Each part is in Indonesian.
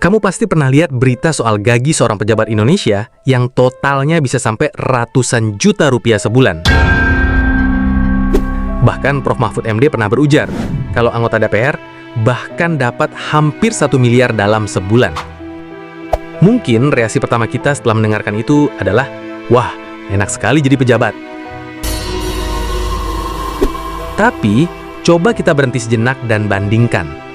Kamu pasti pernah lihat berita soal gaji seorang pejabat Indonesia yang totalnya bisa sampai ratusan juta rupiah sebulan. Bahkan Prof. Mahfud MD pernah berujar, kalau anggota DPR bahkan dapat hampir 1 miliar dalam sebulan. Mungkin reaksi pertama kita setelah mendengarkan itu adalah, wah, enak sekali jadi pejabat. Tapi, coba kita berhenti sejenak dan bandingkan.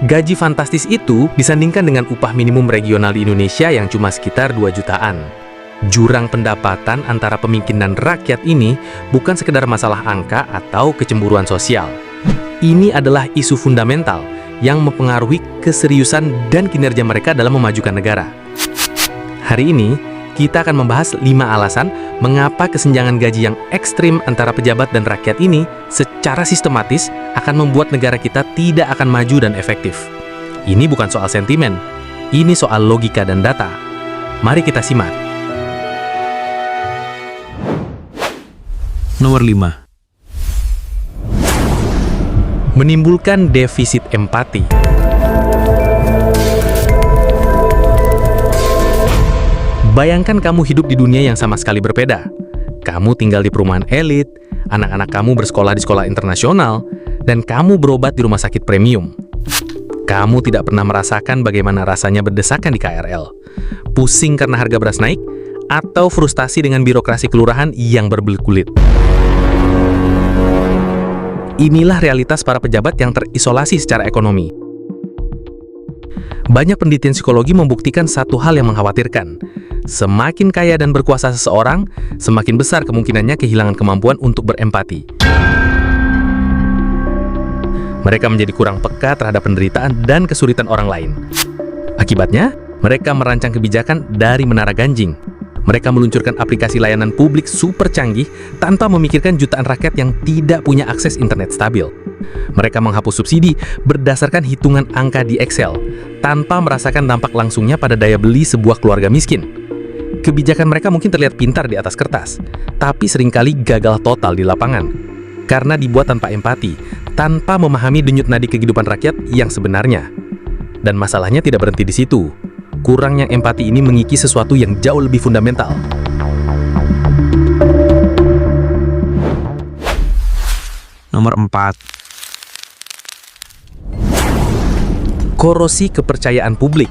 Gaji fantastis itu disandingkan dengan upah minimum regional di Indonesia yang cuma sekitar 2 jutaan. Jurang pendapatan antara pemimpin dan rakyat ini bukan sekedar masalah angka atau kecemburuan sosial. Ini adalah isu fundamental yang mempengaruhi keseriusan dan kinerja mereka dalam memajukan negara. Hari ini, kita akan membahas 5 alasan mengapa kesenjangan gaji yang ekstrim antara pejabat dan rakyat ini secara sistematis akan membuat negara kita tidak akan maju dan efektif. Ini bukan soal sentimen, ini soal logika dan data. Mari kita simak. Nomor 5. Menimbulkan defisit empati. Bayangkan kamu hidup di dunia yang sama sekali berbeda. Kamu tinggal di perumahan elit, anak-anak kamu bersekolah di sekolah internasional, dan kamu berobat di rumah sakit premium. Kamu tidak pernah merasakan bagaimana rasanya berdesakan di KRL, pusing karena harga beras naik, atau frustasi dengan birokrasi kelurahan yang berbelit-kulit. Inilah realitas para pejabat yang terisolasi secara ekonomi. Banyak penelitian psikologi membuktikan satu hal yang mengkhawatirkan. Semakin kaya dan berkuasa seseorang, semakin besar kemungkinannya kehilangan kemampuan untuk berempati. Mereka menjadi kurang peka terhadap penderitaan dan kesulitan orang lain. Akibatnya, mereka merancang kebijakan dari menara ganjing. Mereka meluncurkan aplikasi layanan publik super canggih tanpa memikirkan jutaan rakyat yang tidak punya akses internet stabil. Mereka menghapus subsidi berdasarkan hitungan angka di Excel, tanpa merasakan dampak langsungnya pada daya beli sebuah keluarga miskin. Kebijakan mereka mungkin terlihat pintar di atas kertas, tapi seringkali gagal total di lapangan. Karena dibuat tanpa empati, tanpa memahami denyut nadi kehidupan rakyat yang sebenarnya. Dan masalahnya tidak berhenti di situ. Kurangnya empati ini mengikis sesuatu yang jauh lebih fundamental. Nomor 4. Korosi kepercayaan publik.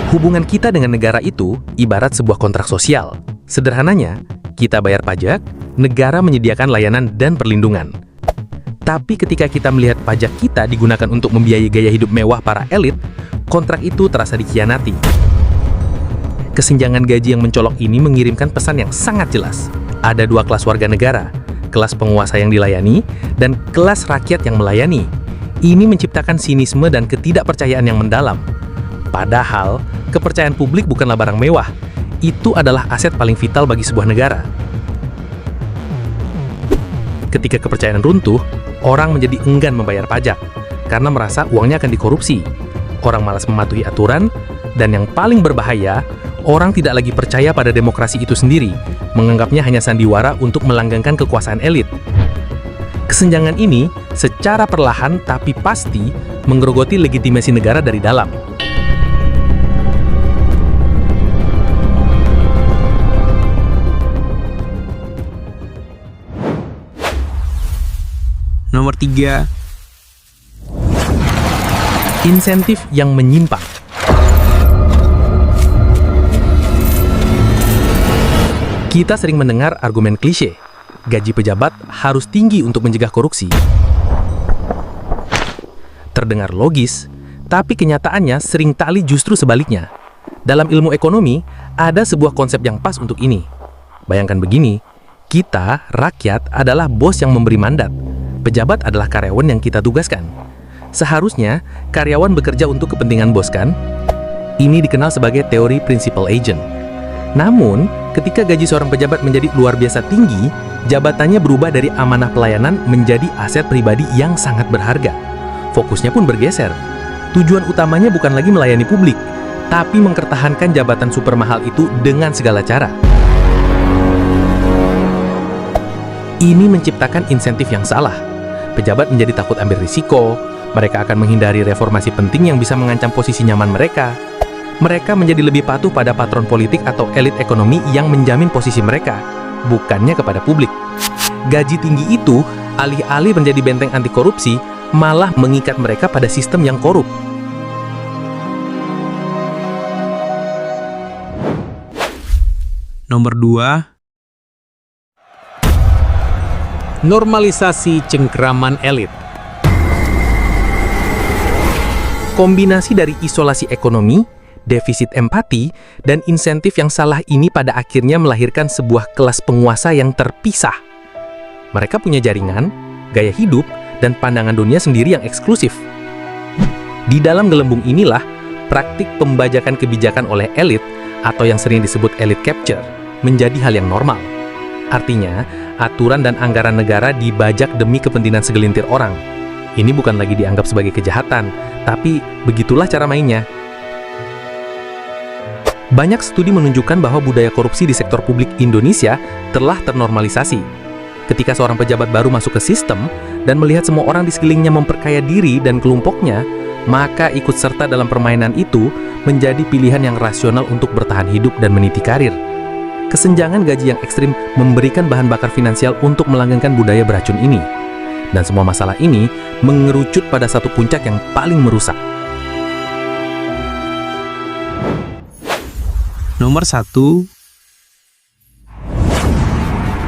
Hubungan kita dengan negara itu ibarat sebuah kontrak sosial. Sederhananya, kita bayar pajak, negara menyediakan layanan dan perlindungan. Tapi ketika kita melihat pajak kita digunakan untuk membiayai gaya hidup mewah para elit, kontrak itu terasa dikhianati. Kesenjangan gaji yang mencolok ini mengirimkan pesan yang sangat jelas. Ada 2 kelas warga negara, kelas penguasa yang dilayani, dan kelas rakyat yang melayani. Ini menciptakan sinisme dan ketidakpercayaan yang mendalam. Padahal, kepercayaan publik bukanlah barang mewah. Itu adalah aset paling vital bagi sebuah negara. Ketika kepercayaan runtuh, orang menjadi enggan membayar pajak karena merasa uangnya akan dikorupsi. Orang malas mematuhi aturan, dan yang paling berbahaya, orang tidak lagi percaya pada demokrasi itu sendiri, menganggapnya hanya sandiwara untuk melanggengkan kekuasaan elit. Kesenjangan ini secara perlahan tapi pasti menggerogoti legitimasi negara dari dalam. Nomor 3. Insentif yang menyimpang. Kita sering mendengar argumen klise, gaji pejabat harus tinggi untuk mencegah korupsi. Terdengar logis, tapi kenyataannya seringkali justru sebaliknya. Dalam ilmu ekonomi, ada sebuah konsep yang pas untuk ini. Bayangkan begini, kita, rakyat, adalah bos yang memberi mandat. Pejabat adalah karyawan yang kita tugaskan. Seharusnya, karyawan bekerja untuk kepentingan bos, kan? Ini dikenal sebagai teori principal agent. Namun, ketika gaji seorang pejabat menjadi luar biasa tinggi, jabatannya berubah dari amanah pelayanan menjadi aset pribadi yang sangat berharga. Fokusnya pun bergeser. Tujuan utamanya bukan lagi melayani publik, tapi mempertahankan jabatan super mahal itu dengan segala cara. Ini menciptakan insentif yang salah. pejabat menjadi takut ambil risiko, mereka akan menghindari reformasi penting yang bisa mengancam posisi nyaman mereka. Mereka menjadi lebih patuh pada patron politik atau elit ekonomi yang menjamin posisi mereka, bukannya kepada publik. Gaji tinggi itu, alih-alih menjadi benteng anti korupsi, malah mengikat mereka pada sistem yang korup. Nomor 2. Normalisasi cengkeraman elit. Kombinasi dari isolasi ekonomi, defisit empati, dan insentif yang salah ini pada akhirnya melahirkan sebuah kelas penguasa yang terpisah. Mereka punya jaringan, gaya hidup, dan pandangan dunia sendiri yang eksklusif. Di dalam gelembung inilah, praktik pembajakan kebijakan oleh elit, atau yang sering disebut elite capture, menjadi hal yang normal. Artinya, aturan dan anggaran negara dibajak demi kepentingan segelintir orang. Ini bukan lagi dianggap sebagai kejahatan, tapi begitulah cara mainnya. Banyak studi menunjukkan bahwa budaya korupsi di sektor publik Indonesia telah ternormalisasi. Ketika seorang pejabat baru masuk ke sistem dan melihat semua orang di sekelilingnya memperkaya diri dan kelompoknya, maka ikut serta dalam permainan itu menjadi pilihan yang rasional untuk bertahan hidup dan meniti karir. Kesenjangan gaji yang ekstrim memberikan bahan bakar finansial untuk melanggengkan budaya beracun ini. Dan semua masalah ini mengerucut pada satu puncak yang paling merusak. Nomor 1.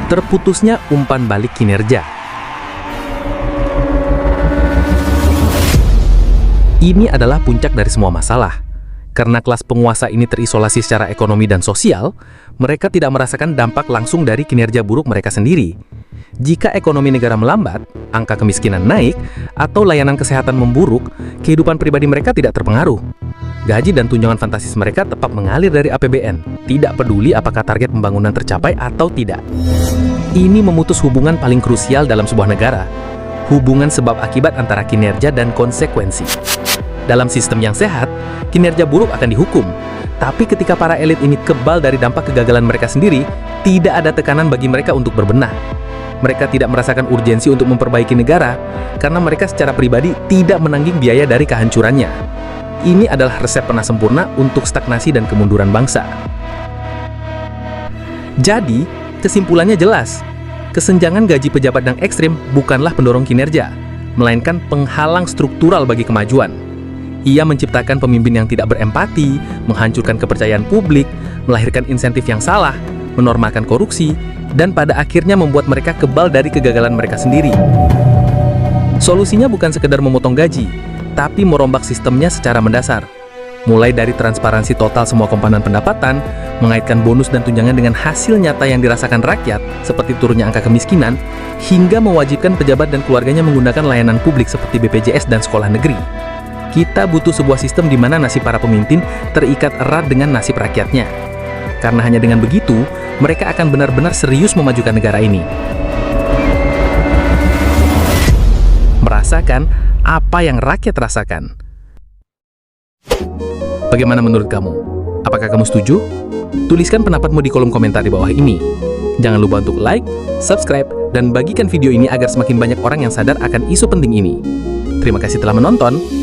Terputusnya umpan balik kinerja. Ini adalah puncak dari semua masalah. Karena kelas penguasa ini terisolasi secara ekonomi dan sosial, mereka tidak merasakan dampak langsung dari kinerja buruk mereka sendiri. Jika ekonomi negara melambat, angka kemiskinan naik, atau layanan kesehatan memburuk, kehidupan pribadi mereka tidak terpengaruh. Gaji dan tunjangan fantastis mereka tetap mengalir dari APBN, tidak peduli apakah target pembangunan tercapai atau tidak. Ini memutus hubungan paling krusial dalam sebuah negara, hubungan sebab akibat antara kinerja dan konsekuensi. Dalam sistem yang sehat, kinerja buruk akan dihukum. Tapi ketika para elit ini kebal dari dampak kegagalan mereka sendiri, tidak ada tekanan bagi mereka untuk berbenah. Mereka tidak merasakan urgensi untuk memperbaiki negara, karena mereka secara pribadi tidak menanggung biaya dari kehancurannya. Ini adalah resep pernah sempurna untuk stagnasi dan kemunduran bangsa. Jadi, kesimpulannya jelas. Kesenjangan gaji pejabat yang ekstrim bukanlah pendorong kinerja, melainkan penghalang struktural bagi kemajuan. Ia menciptakan pemimpin yang tidak berempati, menghancurkan kepercayaan publik, melahirkan insentif yang salah, menormalkan korupsi, dan pada akhirnya membuat mereka kebal dari kegagalan mereka sendiri. Solusinya bukan sekedar memotong gaji, tapi merombak sistemnya secara mendasar. Mulai dari transparansi total semua komponen pendapatan, mengaitkan bonus dan tunjangan dengan hasil nyata yang dirasakan rakyat, seperti turunnya angka kemiskinan, hingga mewajibkan pejabat dan keluarganya menggunakan layanan publik seperti BPJS dan sekolah negeri. Kita butuh sebuah sistem di mana nasib para pemimpin terikat erat dengan nasib rakyatnya. Karena hanya dengan begitu, mereka akan benar-benar serius memajukan negara ini. Merasakan apa yang rakyat rasakan. Bagaimana menurut kamu? Apakah kamu setuju? Tuliskan pendapatmu di kolom komentar di bawah ini. Jangan lupa untuk like, subscribe, dan bagikan video ini agar semakin banyak orang yang sadar akan isu penting ini. Terima kasih telah menonton.